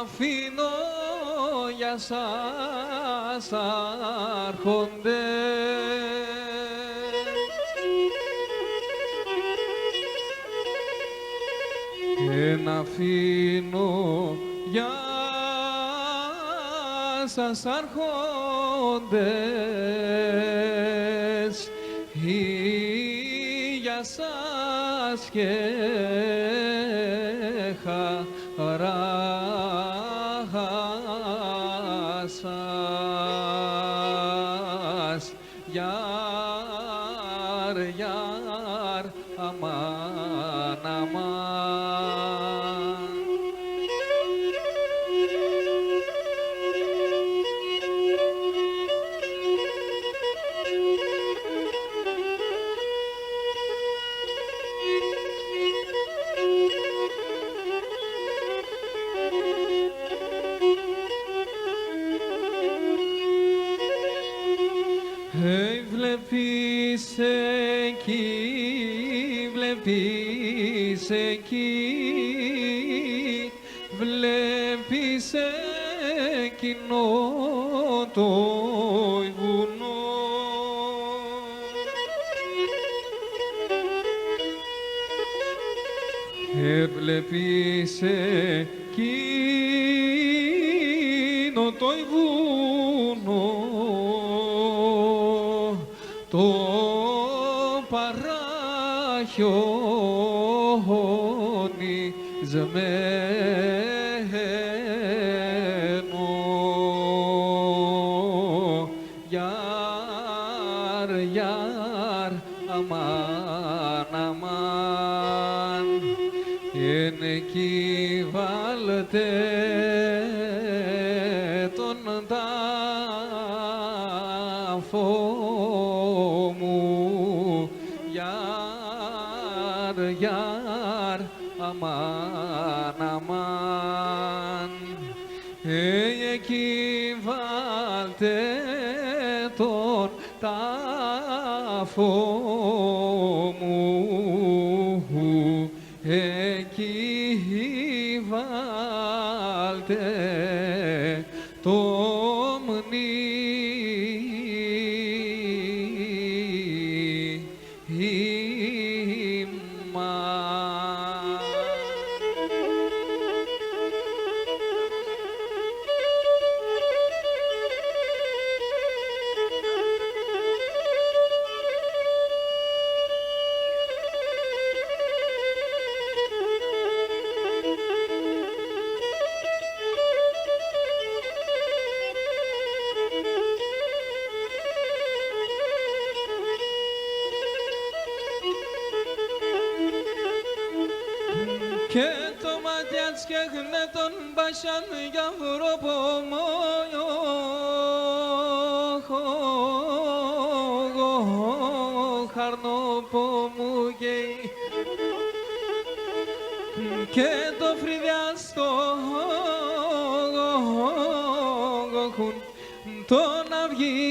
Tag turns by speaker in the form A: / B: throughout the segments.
A: αφήνω για σας άρχοντες. Και να αφήνω για σας άρχοντες ή για σας και χαρά σας. Γιάρ, γιάρ, αμάν, αμάν. Βλέπεις εκεί, βλέπεις εκείνο το βουνό. Βλέπεις εκείνο το βουνό, το παραχιονισμένο. Γιάρ, γιάρ, αμάν, αμάν. Εν εκεί βάλτε τον τάφο μου. Γιάρ, γιάρ, αμάν, αμάν. Εκεί βάλτε τον τάφο μου. Εκεί βάλτε το και το ματιάτς και χνε τον μπασιάν για βροπομό. Χαρνοπομού και το φρυδιάστο τον αυγήτενε.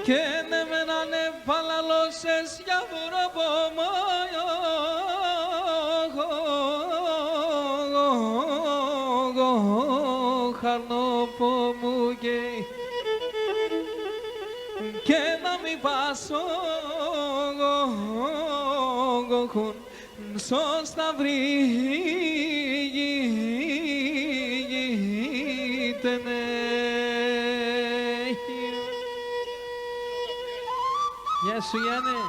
A: Και ναι μεν ανεπαλαλώσες για βροπομό. Χαρνοπομού και να μην πάσω σωστά βρήγητενε. Γεια σου Γιάννη.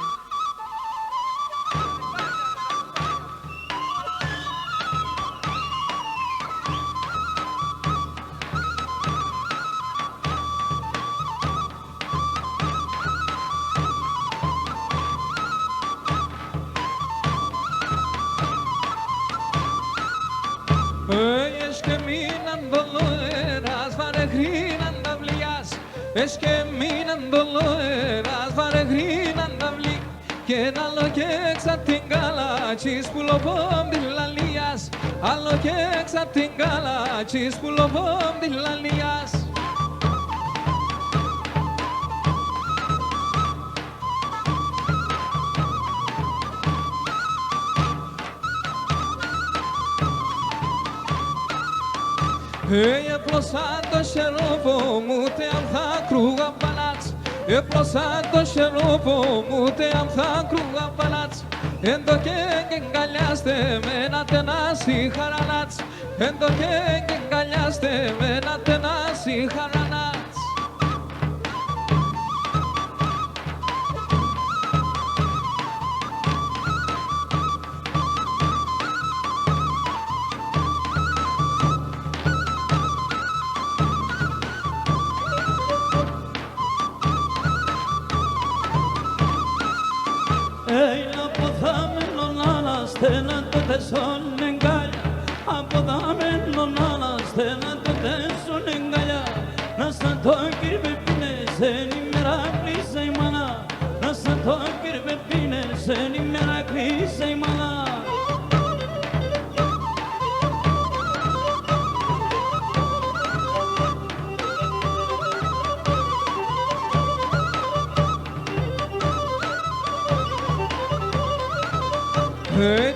A: Es que minan doloras varegrinan davlias. Es que minan doloras varegrinan davli. και ένα άλλο και έξω απ' την καλάτσι σπουλοβόμ της λαλίας, άλλο και έξω απ' την καλάτσι σπουλοβόμ της λαλίας. Έπλωσα το σερόβο μου, τε αν θα κρούγα παλάτς. Έπλωσα το σερόβο μου, τε αν θα κρούγα παλάτς. Εν το και εγκαλιάστε με ένα τενάσι χαρανάτς. Εν το και εγκαλιάστε με ένα τενάσι χαρανάτς.
B: Στέλνα το τεσόν εγκάλια, από δαμένο να στέλνα το τεσόν εγκάλια. Να σαν το κυρπεπίνες, εν ημέρα κλείσα η μάνα. Να σαν το κυρπεπίνες, εν ημέρα κλείσα η μάνα.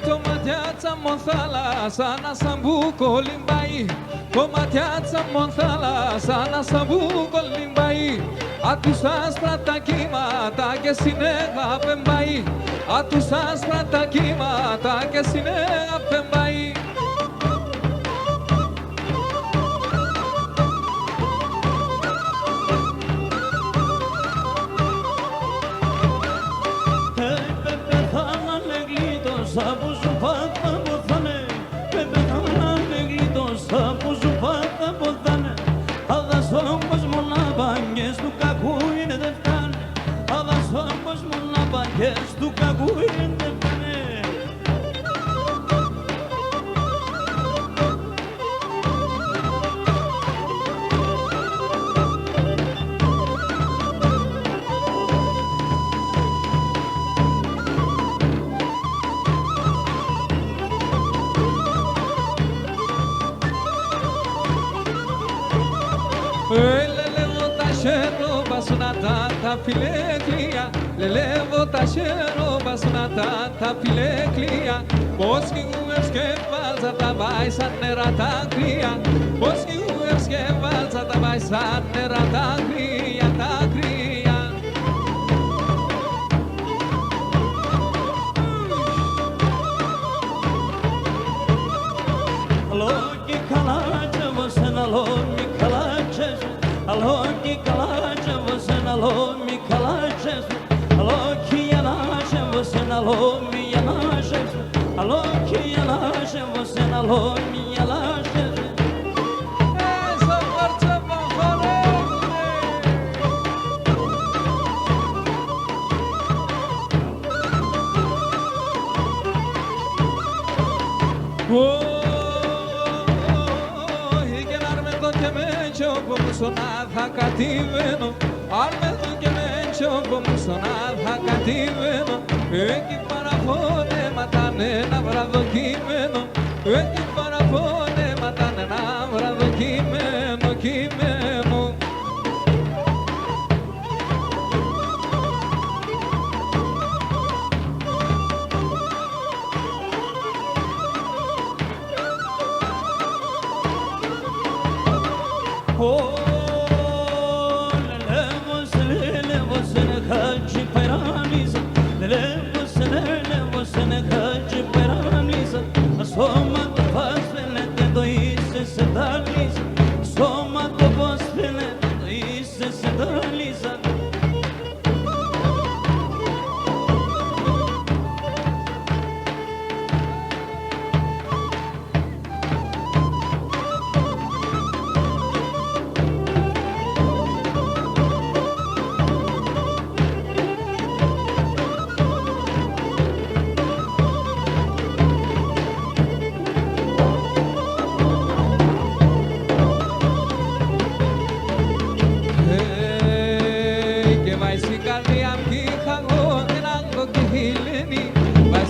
A: Το ματιάτσα μου θάλασσα να σαν μπούκο λιμπαΐ. Το ματιάτσα μου θάλασσα να σαν μπούκο λιμπαΐ. Απ' τους άσπρα τα κύματα και συνέχα πεμπαΐ. Απ' τους άσπρα τα κύματα και συνέχα πεμπαΐ.
B: Από σου πάτα ποθάνε, πεθάνανε γλίτωσα που σου πάτα ποθάνε. Αδασόμος μοναπαγγές του κακού είναι δε φτάνε. Αδασόμος μοναπαγγές του κακού είναι δε φτάνε.
A: Λελεύω τα σέρωπα σου να τα φιλέκλια. Λελεύω τα σέρωπα σου να τα φιλέκλια. Πώς κυγούες και βάλσα τα πάει σαν νερά τα κρύα. Πώς κυγούες και βάλσα τα πάει σαν νερά τα κρύα, τα κρύα.
B: Αλόγι καλάτσα βοσεν αλόγι καλάτσες. Αλόγι καλάτσα βοσεν αλόγι καλάτσες. Αλόγι γιανάτσα βοσεν αλόγι γιανάτses. Αλόγι γιανάτσα βοσεν αλόγι γιανάτses.
A: Έσα βάρτσα παχωρεύουνε. Σονά θα κατηβαίνω, άρμεθο και με τσόκο μου σονά θα κατηβαίνω. Εκεί παραφωνέματα ένα βραδοκείμενο, εκεί παραφωνέματα ένα βραδοκείμενο, κείμενο.
B: Σώμα το πώς φαίνεται το είσαι σε δάλισα. Σώμα το πώς φαίνεται το είσαι σε δάλισα.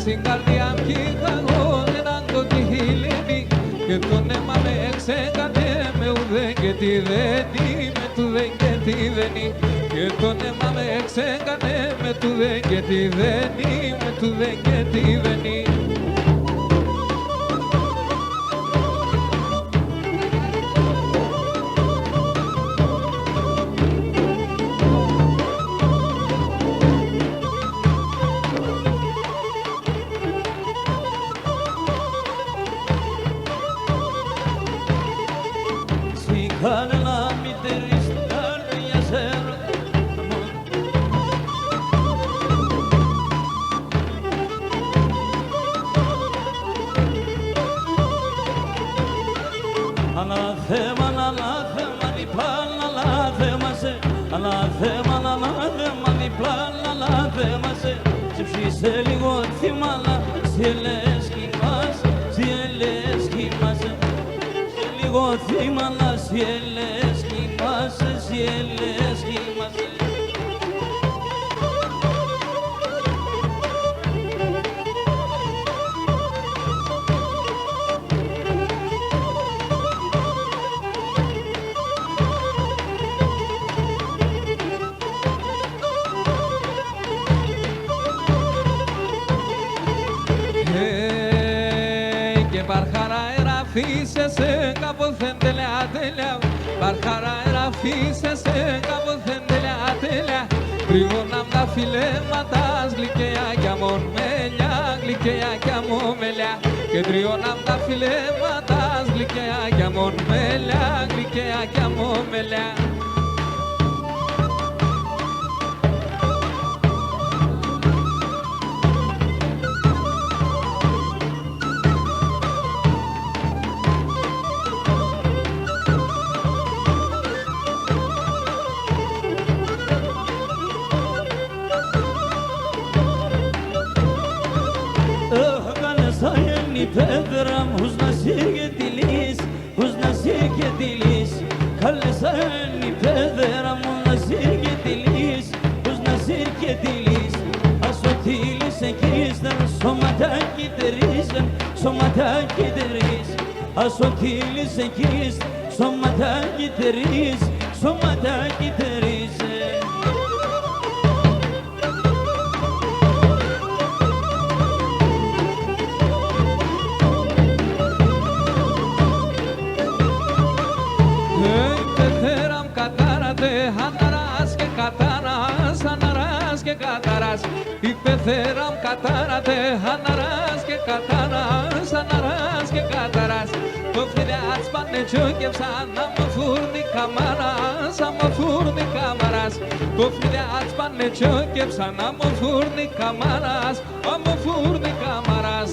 A: στην καρδιά μου κι είχα έναν το τυχηλένι και τον αίμα με εξέκανε με ουδέν και τι δεν είμαι του δεν και τι δεν είναι και τον αίμα με εξέκανε με του δεν και τι δεν είμαι του δεν και τι δεν είναι.
B: Καλά μητέρη στην καρδιά σε ανάθεμα, ανάθεμα, διπλάν, ανάθεμα σε ανάθεμα, ανάθεμα, διπλάν, ανάθεμα σε σε ψήσε λίγο θύμαλα, σε λες κοιμάσαι, σε λες κοιμάσαι λίγο θύμαλα, σε λες κοιμάσαι, σε λες κοιμάσαι.
A: Φύσεσαι κάποθεν τέλεια τέλεια Παρχαρά φύσεσαι κάποθεν τέλεια τέλεια Τριγωνάμ τα φιλέματα γλυκαία μον μέλια γλυκαία μον μέλια και τριώναμ τα φιλέματα γλυκαία μον μέλια γλυκαία μον μέλια.
B: Pedram huz nasir getilis, huz nasir getilis. Kalsani pedram huz nasir getilis, huz nasir getilis. Asotilis ekizden somata gideriz, somata gideriz. Asotilis ekiz somata gideriz, somata gideriz.
A: Υπεθέραμ κατάρατε, αναράς και κατάρας, αναράς και κατάρας. Το φιδεάτς πάνε τσόκευσαν, άμα φούρνη καμάρας, άμα φούρνη καμάρας. Το φιδεάτς πάνε τσόκευσαν, άμα φούρνη καμάρας, άμα φούρνη καμάρας.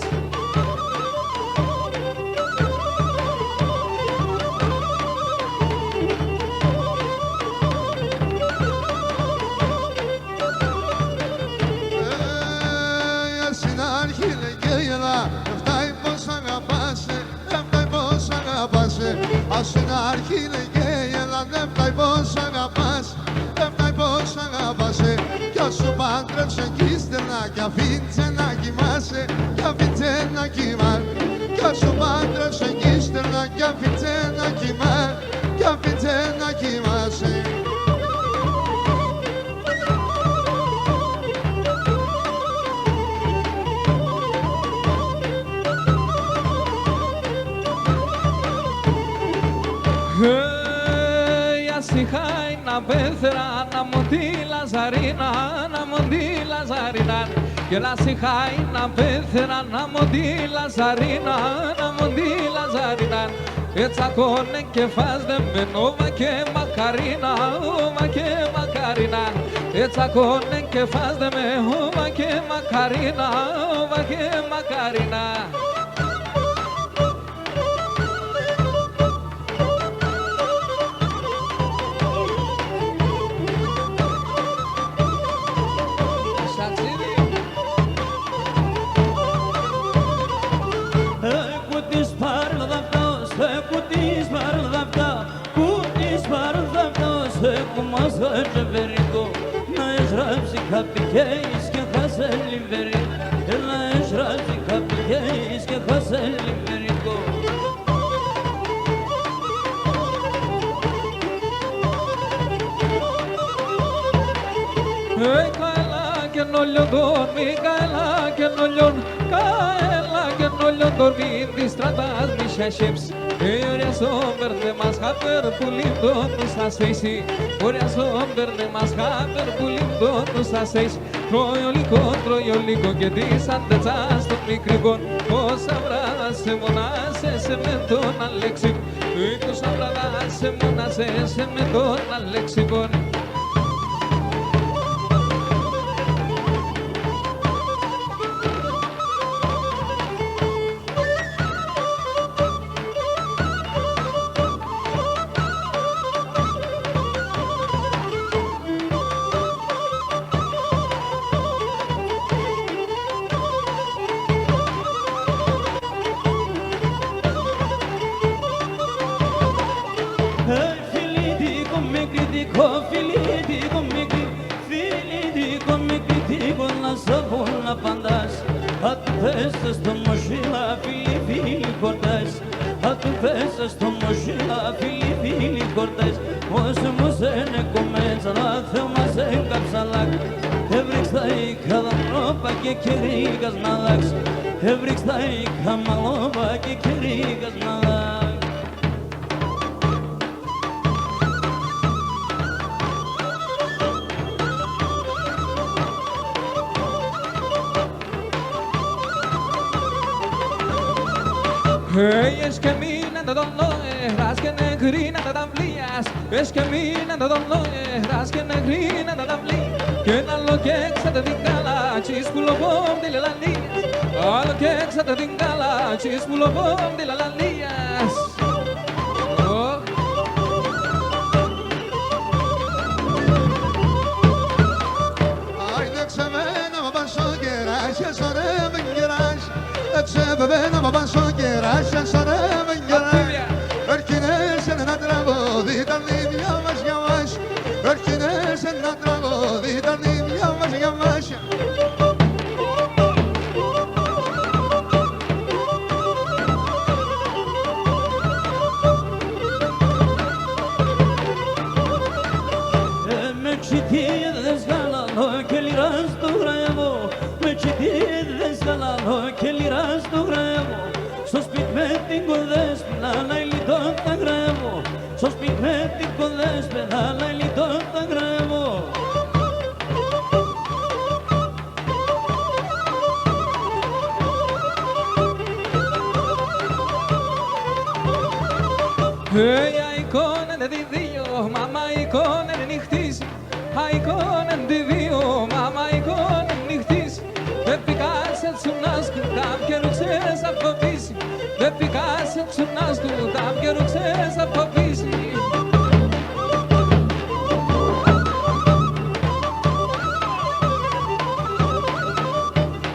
C: Ας είναι αρχή λέγε η Ελλάδα, δεν φτάει πως αγαπάς, δεν φτάει πως αγαπάσαι. Κι ας σου πάντρεψε κι ύστερα κι αφήνце να κοιμάσαι, κι αφήνце να κοιμάσαι. Κι ας σου πάντρεψε κι ύστερα κι αφήνце να κοιμάσαι, κι αφήνце να κοιμάσαι.
A: Ασυχάι να πέθρα να μου τη λαζαρίνα, να μου τη λαζαρίνα. Και ασυχάι να πέθρα να μου τη λαζαρίνα, να μου τη λαζαρίνα. Έτσι ακόνε και φάζde με νόβα και μακαρίνα, όβα και μακαρίνα. Έτσι ακόνε και φάζde με όβα και μακαρίνα, όβα και μακαρίνα.
B: Μάζα βερικό να έγραψει καπικέις και χάσε λιβερί, να έγραψει es que José Limerico.
A: Kaela que no lo dormi, kaela que no lo dormi, distratas mis shapes. Ora somber de mas haper pulindo nos aceisi. Ora somber de mas haper pulindo nos aceisi. Troiolico que disantes tu micrigon. O sabrás se monase se menton al lexicon. Y tu sabrás se monase se menton al lexicon.
B: Tu mochila, Fili, cortas. A tu festas, tu mochila, Fili, cortas. Moço, ne começa a filmar sem capsalac. Evrixtai, cada roupa que querigas malax. Evrixtai, cada roupa que querigas malax.
A: Es que mina no ras que negrina no damblias. Es que mina no ras que negrina no damblias. Que na lo que se te dingala chispulo bom de la lías. A lo que se te dingala chispulo bom de la lías.
C: Ay de semana ma paso geraj sare mengeraj. Sebebena ma paso geraj sare mengeraj. Erkine sen nadrago di darnim yavaş yavaş. Erkine sen nadrago di darnim yavaş yavaş.
B: Que liras tu grego, sospitmetico despedala y litota grego, sospitmetico despedala y litota grego.
A: Hey, icona de Dio, mama icona de nichtis, icona de Dio, mama icona de nichtis. Eficácia tsunasku, tam quero que seja propice. Eficácia tsunasku, tam quero que seja propice.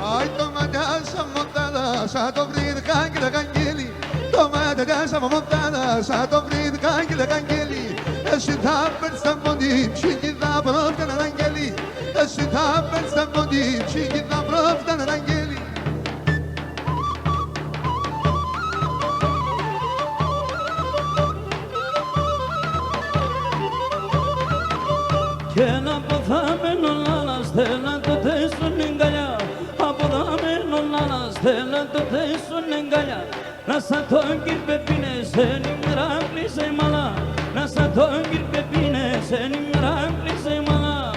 C: Ay toma dança montada, sa dobrir cangue cangeli. Toma dança montada, sa dobrir cangue cangeli. Esse tapper stamponi, çingi da bıraktan angeli. Esse tapper stamponi, çingi da bıraktan angeli.
B: Que na podame non la stella to te sun enganya, a podame non la stella to te sun enganya. Nasa tongir pepine seni merakli se mala, nasa tongir pepine seni merakli se mala.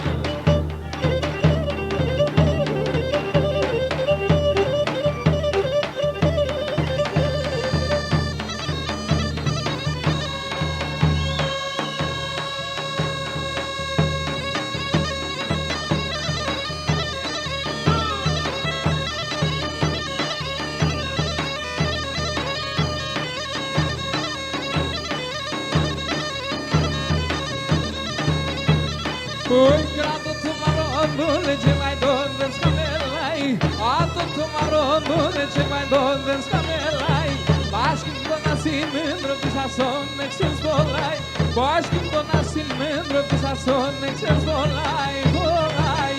A: Oi, grato tu marron, lece mai donde scamelai. Ato tu marron, lece mai donde scamelai. Bașkim do nasin membro pisason nexens volai. Bașkim do nasin membro pisason nexens volai, volai.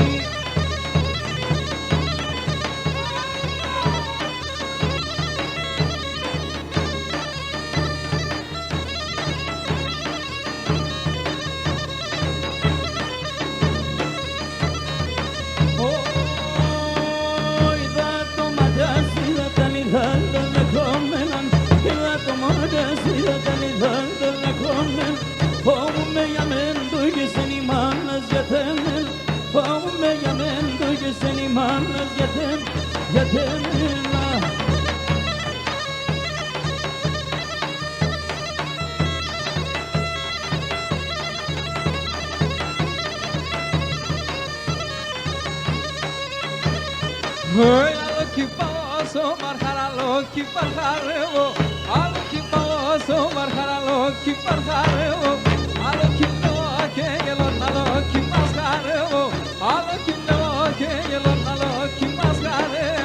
B: κάνεις γιατί μιλά.
A: Alo ki paso marharalo ki parharevo, alo ki paso marharalo ki parharevo, alo ki no ke yelon alo ki masharevo, alo ki no ke yelon alo ki masharevo.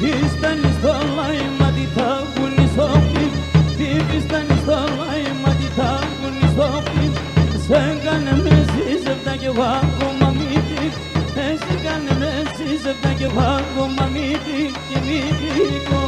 B: Βίστανες το λάιμα τι θα βγουνει στο πλήν. Τι βίστανες το λάιμα τι θα βγουνει στο πλήν. Σε κάνε με σύζευτα κι εγώ ακόμα μύτη. Σε κάνε με σύζευτα κι εγώ ακόμα μύτη και μύτικο.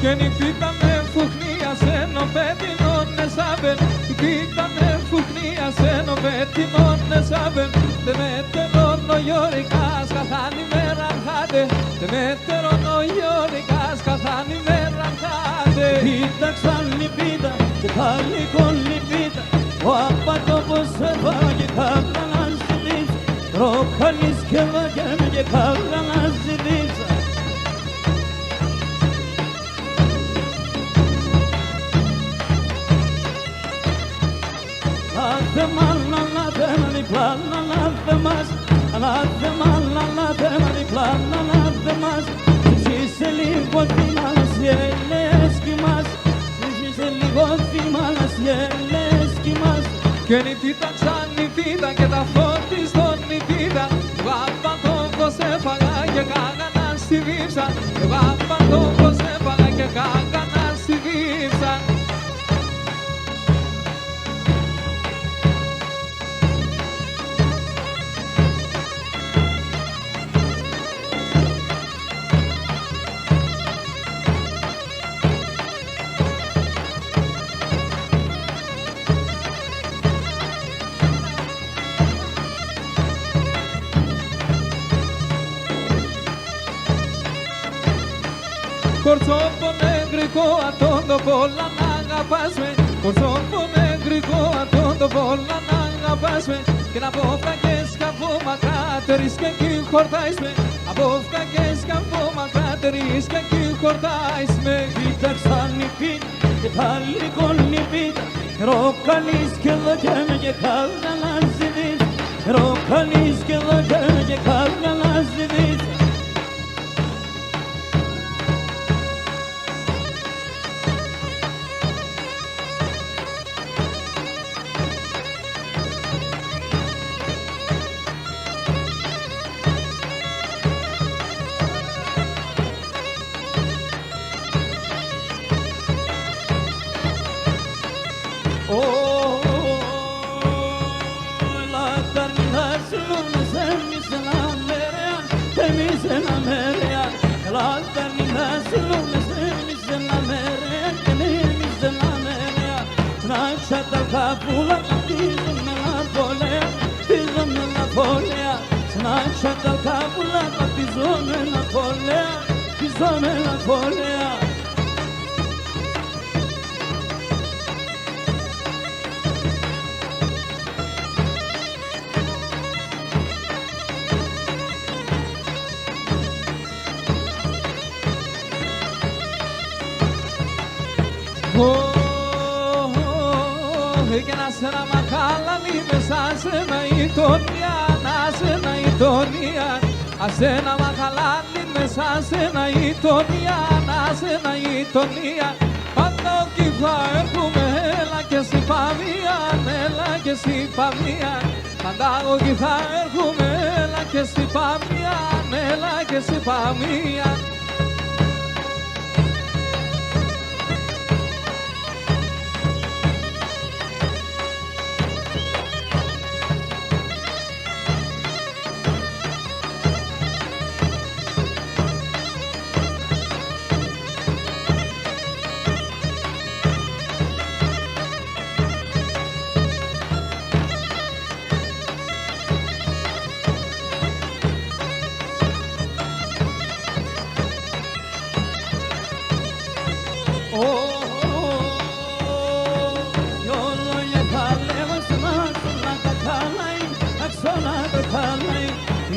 A: Και νυφίτα με φουχνία σε νοπέτινον εσάβεν, νυφίτα με φουχνία σε νοπέτινον εσάβεν, τε μέτερον ο γιορικάς καθάν ημέραν χάτε, τε μέτερον ο γιορικάς καθάν ημέραν χάτε.
B: Κοίταξαν λυπήτα και πάλι κολυπήτα, ο απατόπος έφαγε κάπλα να ζητήσει, ροχαλής και βαγέμαι και κάπλα να ζητήσει. Ανάθεμα διπλά, ανάθεμας. Ζήσε λίγο θυμάς, γελές κοιμάς. Ζήσε λίγο θυμάς, γελές κοιμάς.
A: Και νυφίτα σαν νυφίτα και τα φώτη στον νυφίτα, εγώ απαντώκος έφαγα και κάγανα στη δίψα, εγώ απαντώκος έφαγα και κάγανα στη δίψα. Κορτσόφο νεγρικό ατόντο πολλά να αγαπάς με, κορτσόφο νεγρικό ατόντο πολλά να αγαπάς με, και να πόφκαγες καπό μακράτερης και εκεί χορτάεις με, απόφκαγες καπό μακράτερης και εκεί χορτάεις με.
B: Κοίταξαν νυφίτα και πάλι κολυπήτα, ροχαλής και βαγέμαι και κάπλα να ζητήσει, ροχαλής και βαγέμαι και κάπλα να ζητήσει.
A: Και να σε ένα μαχάλανι μέσα σε ένα ητονία, να σε ένα ητονία, ας ένα μαχαλάνι μέσα σε ένα ητονία, να σε ένα ητονία. Πάντα εκεί θα έρχομαι, έλα και στη φαμία, έλα και στη φαμία. Πάντα εκεί θα έρχομαι, έλα και στη φαμία, έλα και στη φαμία.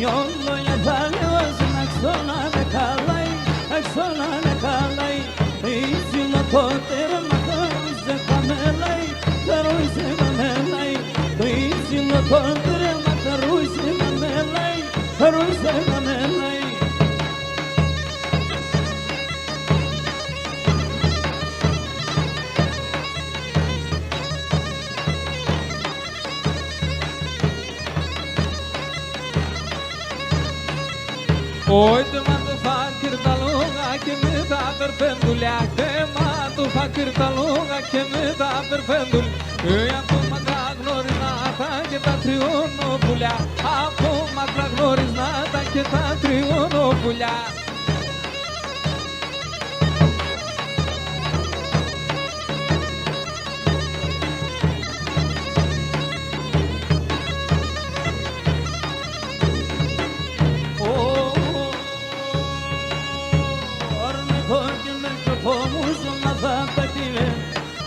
B: Yollo yatali vazna xona ne kalay xona ne kalay izilo toter mataruze kamelay taruze kamelay izilo toter mataruze kamelay taruze kamelay
A: Oi, te mando fakir talunga que me dá perfendulha, te mando fakir talunga que me dá perfendul. Eu ia puma glorina que tá triuno pulha, a puma glorina que tá triuno pulha.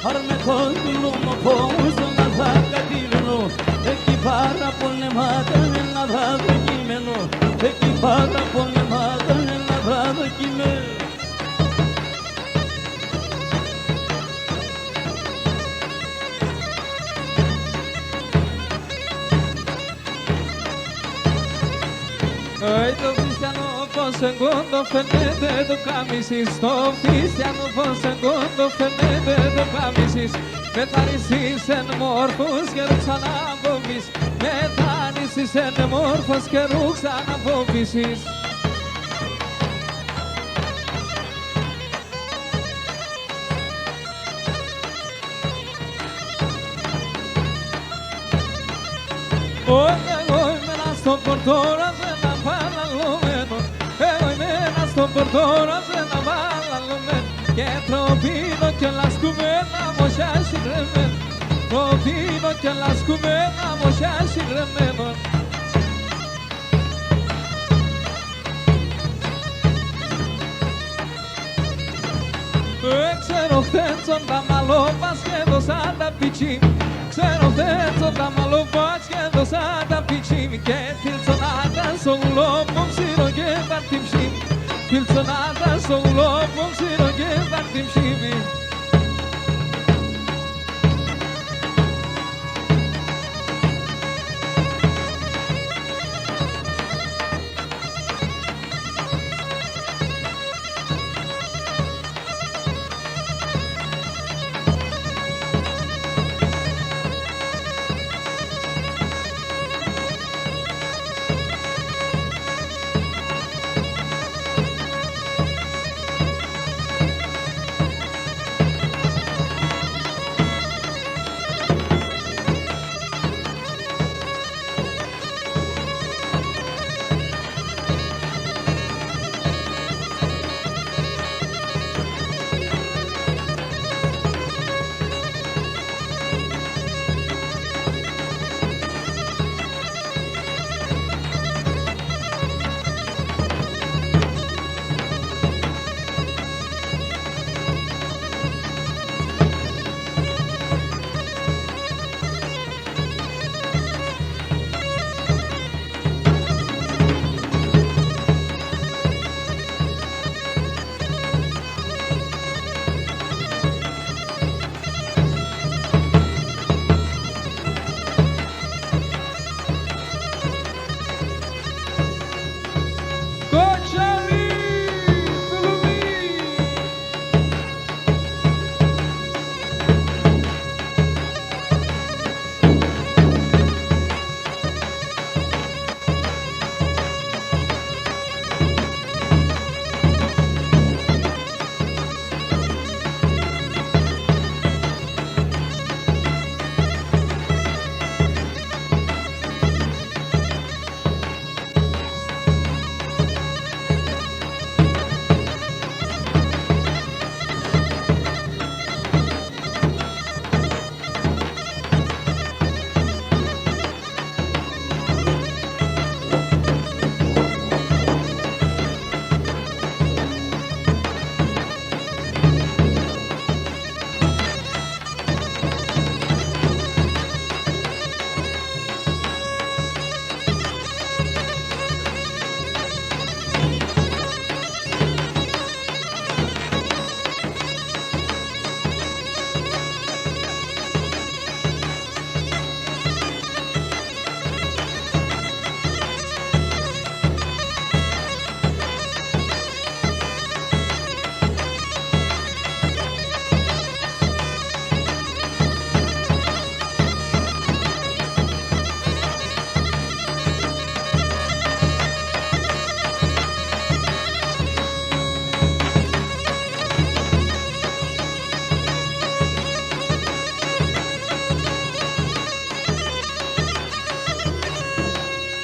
B: Harme kondilu no pouso na vaca divino equipara ponne mata nella vaca kimeno equipara ponne mata nella vaca kimeno
A: Oi, do cristiano po segundo fenete do camisis, do cristiano po segundo fenete do camisis. Metanisis en morphos que ruxana bobis, metanisis en morphos que ruxana bobisis. Oi, me las por todas en la pala lumeno, me las por todas en la pala lumeno, que trovido que las cubena mochas y remeno, trovido que las cubena mochas y remeno. Xenofențon da malopas que dosada pichim, xenofențon da malopas que dosada pichim, que tilsonada sou lobom siroge partim shim, tilsonada sou lobom siroge partim shim.